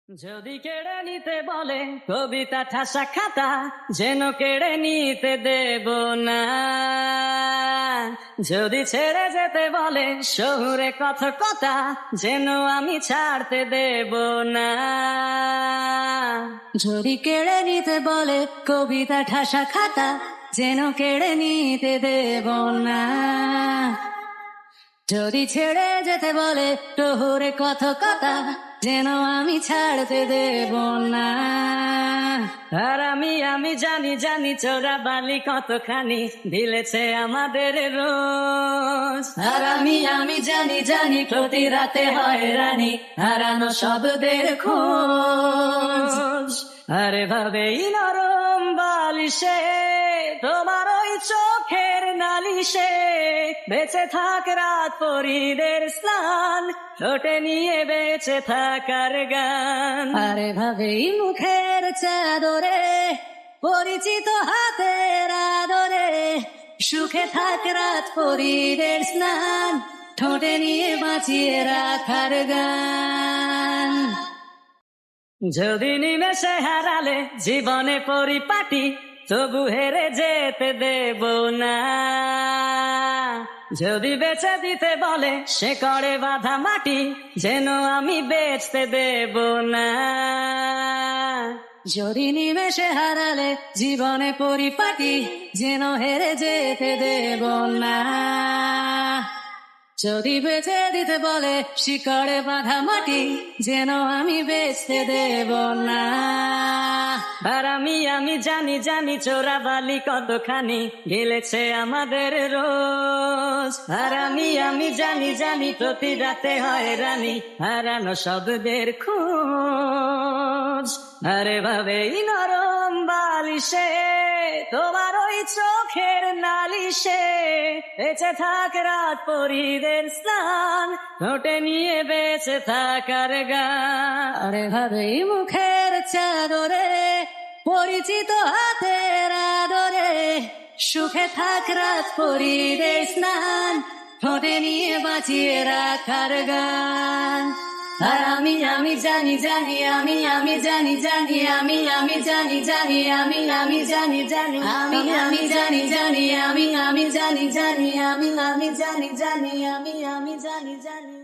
যদি কেড়ে নিতে বলে কবিতা ঠাসা খাতা, যেন কেড়ে নিতে দেব না। যদি ছেড়ে যেতে বলে শহুরে কথকতা, যেন আমি ছাড়তে দেব না। যদি কেড়ে নিতে বলে কবিতা ঠাসা খাতা, যেন কেড়ে নিতে দেব না। যদি ছেড়ে যেতে বলে শহুরে কথকতা, যেন আমি ছাড়তে দেব না। আর আমি জানি জানি চোরা বালি কতখানি দিলেছে আমাদের রোজ। আর আমি জানি জানি প্রতি রাতে হয় রানী, হারানো শব্দের খোঁজ। আরে ভাবেই নরম বালিশে তোমার ওই চোখের নালিশে, বেঁচে থাক রাত পরীদের স্নান, ঠোঁটে নিয়ে বেঁচে থাকার গান। আরে ভাবেই মুখের চাদরে পরিচিত হাতের আদরে, সুখে থাক রাত পরীদের স্নান, ঠোঁটে নিয়ে বাঁচিয়ে রাখার গান। যদি নিমেষে হারালে জীবনে পরিপাটি, তবু হেরে যেতে দেব না। যদি বেচে দিতে বলে সে করে বাঁধা মাটি, যেন আমি বেচতে দেব না। যদি নিমেষে হারালে জীবনে পরিপাটি, যেন হেরে যেতে দেব না। যদি বেচে দিতে বলে শিকড়ে বাঁধা মাটি, যেন আমি বেচতে দেব না। আর আমি জানি জানি চোরা বালি কতখানি গিলেছে আমাদের রোজ। আর আমি জানি জানি প্রতি রাতে হয় রানী, হারানো শব্দের খোঁজ। আরে ভাবেই নরম বালিশে তোমার ওই চোখের নালিশে, বেঁচে থাক রাত পরীদের স্নান, ঠোঁটে নিয়ে বেঁচে থাকার গান। আরে ভাবেই মুখের চাদরে পরিচিত হাতের আদরে, সুখে থাক রাত পরীদের স্নান, ঠোঁটে নিয়ে বাঁচিয়ে রাখার গান। আর আমি জানি জানি আমি জানি জানি আমি জানি জানি আমি জানি জানি আমি জানি জানি আমি জানি জানি আমি জানি জানি আমি জানি জানি।